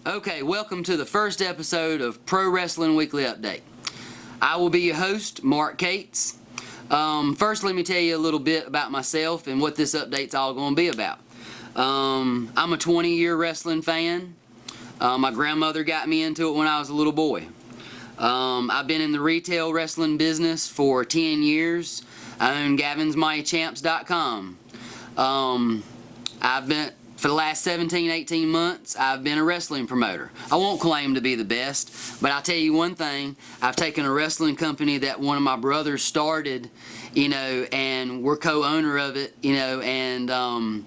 Okay, welcome to the first episode of Pro Wrestling Weekly Update. I will be your host, Mark Cates. First, let me tell you a little bit about myself and what this update's all going to be about. I'm a 20-year wrestling fan. My grandmother got me into it when I was a little boy. I've been in the retail wrestling business for 10 years. I own GavinsMyChamps.com. For the last 17, 18 months, I've been a wrestling promoter. I won't claim to be the best, but I'll tell you one thing. I've taken a wrestling company that one of my brothers started, and we're co-owner of it, and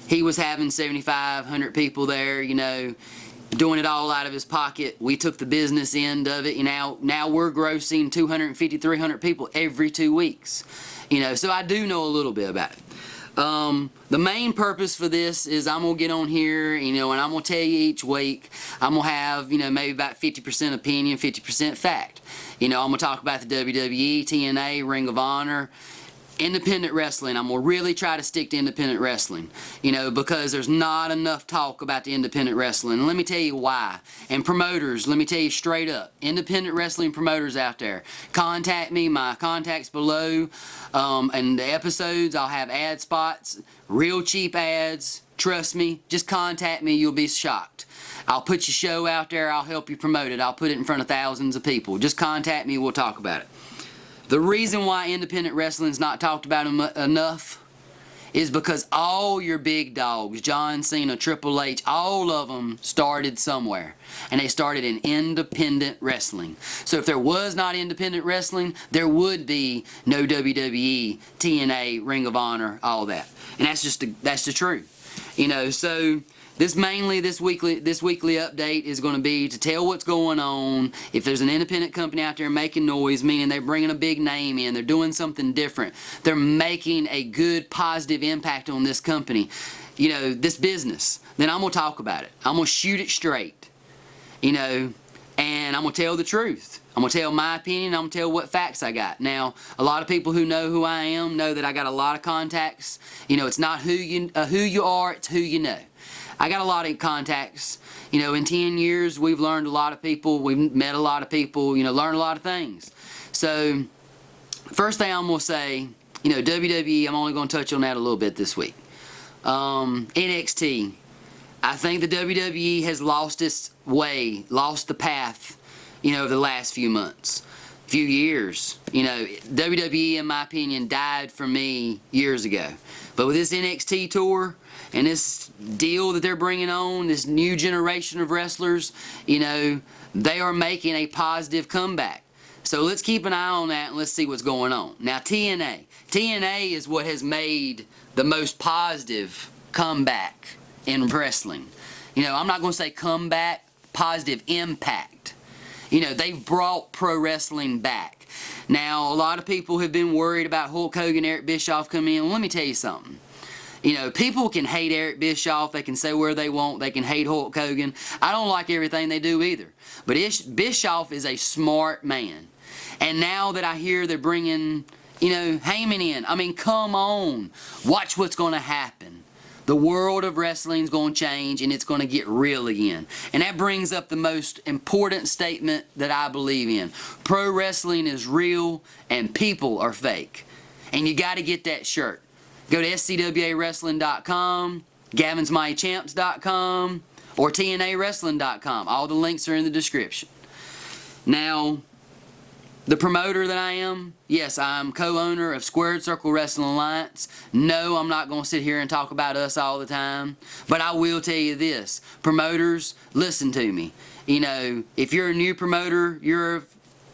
he was having 7,500 people there, doing it all out of his pocket. We took the business end of it, now we're grossing 250, 300 people every 2 weeks, so I do know a little bit about it. The main purpose for this is I'm going to get on here, and I'm going to tell you each week, I'm going to have, maybe about 50% opinion, 50% fact. I'm going to talk about the WWE, TNA, Ring of Honor, independent wrestling. I'm going to really try to stick to independent wrestling, because there's not enough talk about the independent wrestling. And let me tell you why. And promoters, let me tell you straight up, independent wrestling promoters out there, contact me. My contact's below. And the episodes, I'll have ad spots, real cheap ads. Trust me, just contact me. You'll be shocked. I'll put your show out there. I'll help you promote it. I'll put it in front of thousands of people. Just contact me. We'll talk about it. The reason why independent wrestling is not talked about enough is because all your big dogs, John Cena, Triple H, all of them started somewhere. And they started in independent wrestling. So if there was not independent wrestling, there would be no WWE, TNA, Ring of Honor, all that. And that's the truth. So this weekly update is going to be to tell what's going on. If there's an independent company out there making noise, meaning they're bringing a big name in, they're doing something different, they're making a good positive impact on this company, this business, then I'm going to talk about it. I'm going to shoot it straight, and I'm going to tell the truth. I'm going to tell my opinion. I'm going to tell what facts I got. Now, a lot of people who know who I am know that I got a lot of contacts. It's not who you are, it's who you know. I got a lot of contacts. In 10 years, we've learned a lot of people. We've met a lot of people, learned a lot of things. So, first thing I'm going to say, WWE, I'm only going to touch on that a little bit this week. NXT, I think the WWE has lost its way, lost the path, over the last few months, few years. WWE, in my opinion, died for me years ago. But with this NXT tour and this deal that they're bringing on, this new generation of wrestlers, they are making a positive comeback. So let's keep an eye on that and let's see what's going on. Now TNA. TNA is what has made the most positive comeback in wrestling. I'm not going to say comeback, positive impact. They've brought pro wrestling back. Now, a lot of people have been worried about Hulk Hogan, Eric Bischoff coming in. Well, let me tell you something. People can hate Eric Bischoff. They can say where they want. They can hate Hulk Hogan. I don't like everything they do either. But Bischoff is a smart man. And now that I hear they're bringing, Heyman in, come on. Watch what's going to happen. The world of wrestling is going to change, and it's going to get real again. And that brings up the most important statement that I believe in. Pro wrestling is real, and people are fake. And you got to get that shirt. Go to scwawrestling.com, GavinsMyChamps.com, or TNAWrestling.com. All the links are in the description. Now, the promoter that I am, yes, I'm co-owner of Squared Circle Wrestling Alliance. No, I'm not going to sit here and talk about us all the time. But I will tell you this. Promoters, listen to me. If you're a new promoter, you're a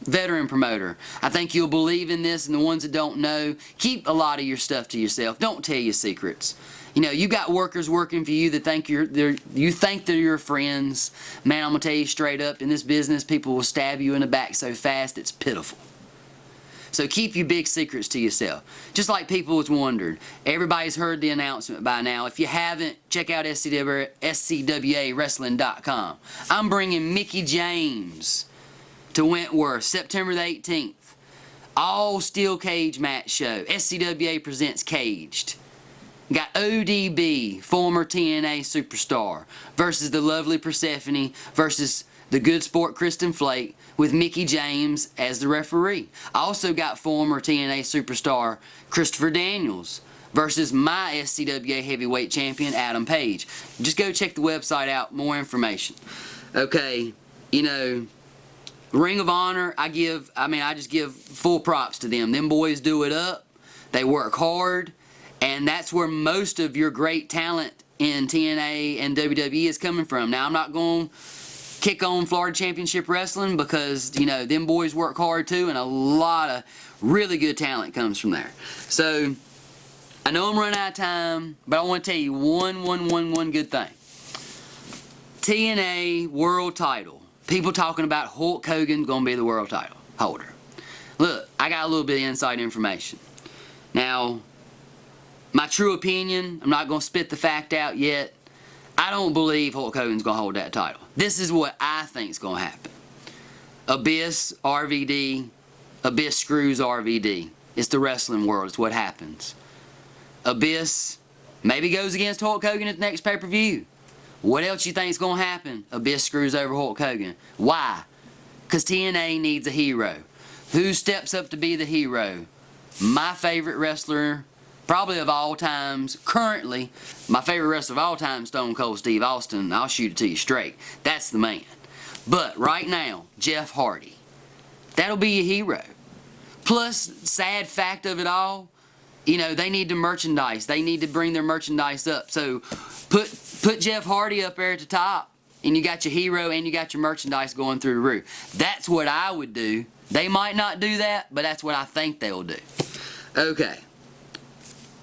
veteran promoter. I think you'll believe in this, and the ones that don't know, keep a lot of your stuff to yourself. Don't tell your secrets. You got workers working for you that think you think they're your friends. Man, I'm going to tell you straight up, in this business, people will stab you in the back so fast, it's pitiful. So keep your big secrets to yourself. Just like people was wondering. Everybody's heard the announcement by now. If you haven't, check out scwawrestling.com. I'm bringing Mickie James to Wentworth, September the 18th. All steel cage match show. SCWA presents Caged. got ODB, former TNA superstar, versus the lovely Persephone versus the good sport Kristen Flake with Mickie James as the referee. I also got former TNA superstar Christopher Daniels versus my SCWA heavyweight champion Adam Page. Just go check the website out, more information. Okay, you know, Ring of Honor, I just give full props to them. Them boys do it up. They work hard, and that's where most of your great talent in TNA and WWE is coming from. Now, I'm not going to kick on Florida Championship Wrestling because, you know, them boys work hard too, and a lot of really good talent comes from there. So, I know I'm running out of time, but I want to tell you one good thing. TNA World Title. People talking about Hulk Hogan going to be the world title holder. Look, I got a little bit of inside information. Now, my true opinion, I'm not going to spit the fact out yet. I don't believe Hulk Hogan's going to hold that title. This is what I think is going to happen. Abyss, RVD, Abyss screws RVD. It's the wrestling world. It's what happens. Abyss maybe goes against Hulk Hogan at the next pay-per-view. What else you think is going to happen? Abyss screws over Hulk Hogan. Why? Because TNA needs a hero. Who steps up to be the hero? My favorite wrestler, probably of all times, currently, my favorite wrestler of all time, Stone Cold Steve Austin. I'll shoot it to you straight. That's the man. But right now, Jeff Hardy. That'll be a hero. Plus, sad fact of it all, you know, they need the merchandise. They need to bring their merchandise up. So put Jeff Hardy up there at the top, and you got your hero and you got your merchandise going through the roof. That's what I would do. They might not do that, but that's what I think they'll do. Okay.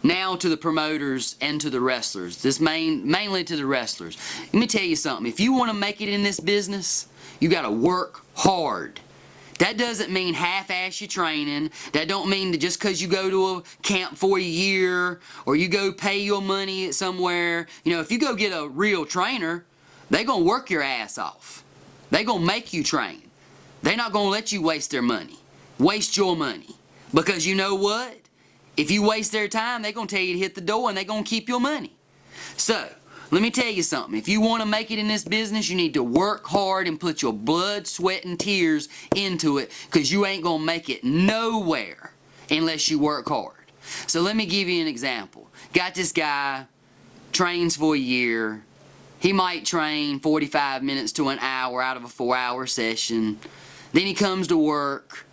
Now to the promoters and to the wrestlers. This mainly to the wrestlers. Let me tell you something. If you want to make it in this business, you got to work hard. That doesn't mean half-ass your training. That don't mean that just because you go to a camp for a year or you go pay your money somewhere. You know, if you go get a real trainer, they going to work your ass off. They going to make you train. They're not going to let you waste their money. Waste your money. Because you know what? If you waste their time, they're going to tell you to hit the door and they're going to keep your money. So, let me tell you something. If you want to make it in this business, you need to work hard and put your blood, sweat, and tears into it because you ain't going to make it nowhere unless you work hard. So let me give you an example. Got this guy, trains for a year. He might train 45 minutes to an hour out of a 4-hour session. Then he comes to work.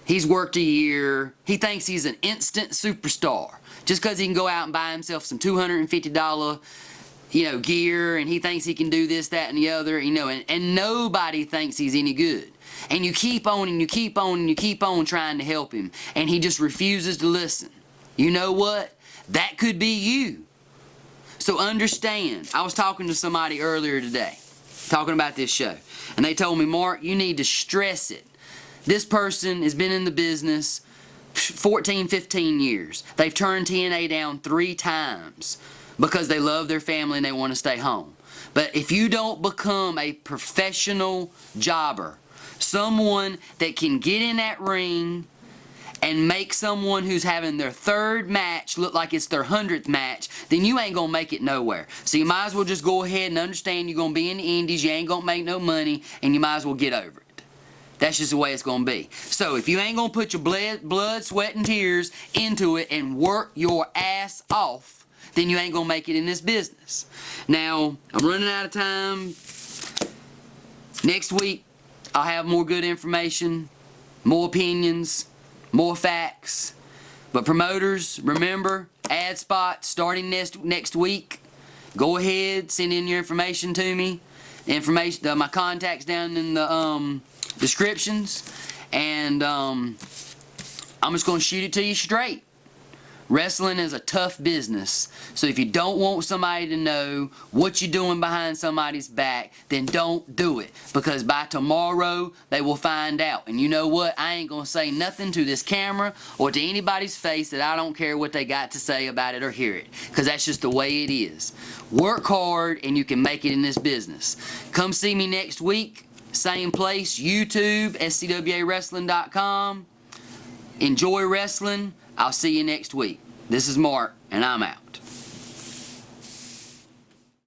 He's worked a year. He thinks he's an instant superstar just because he can go out and buy himself some $250 gear, and he thinks he can do this, that, and the other, and nobody thinks he's any good. And you keep on and you keep on and you keep on trying to help him, and he just refuses to listen. You know what? That could be you. So understand, I was talking to somebody earlier today, talking about this show, and they told me, Mark, you need to stress it. This person has been in the business 14, 15 years. They've turned TNA down 3 times because they love their family and they want to stay home. But if you don't become a professional jobber, someone that can get in that ring and make someone who's having their 3rd match look like it's their 100th match, then you ain't going to make it nowhere. So you might as well just go ahead and understand you're going to be in the indies, you ain't going to make no money, and you might as well get over it. That's just the way it's going to be. So if you ain't going to put your blood, sweat, and tears into it and work your ass off, then you ain't going to make it in this business. Now, I'm running out of time. Next week, I'll have more good information, more opinions, more facts. But promoters, remember, ad spot starting next week. Go ahead, send in your information to me. My contacts down in the descriptions, and I'm just going to shoot it to you straight. Wrestling is a tough business, so if you don't want somebody to know what you're doing behind somebody's back, then don't do it, because by tomorrow they will find out. And you know what? I ain't going to say nothing to this camera or to anybody's face that I don't care what they got to say about it or hear it, because that's just the way it is. Work hard and you can make it in this business. Come see me next week. Same place, YouTube, scwawrestling.com. Enjoy wrestling. I'll see you next week. This is Mark, and I'm out.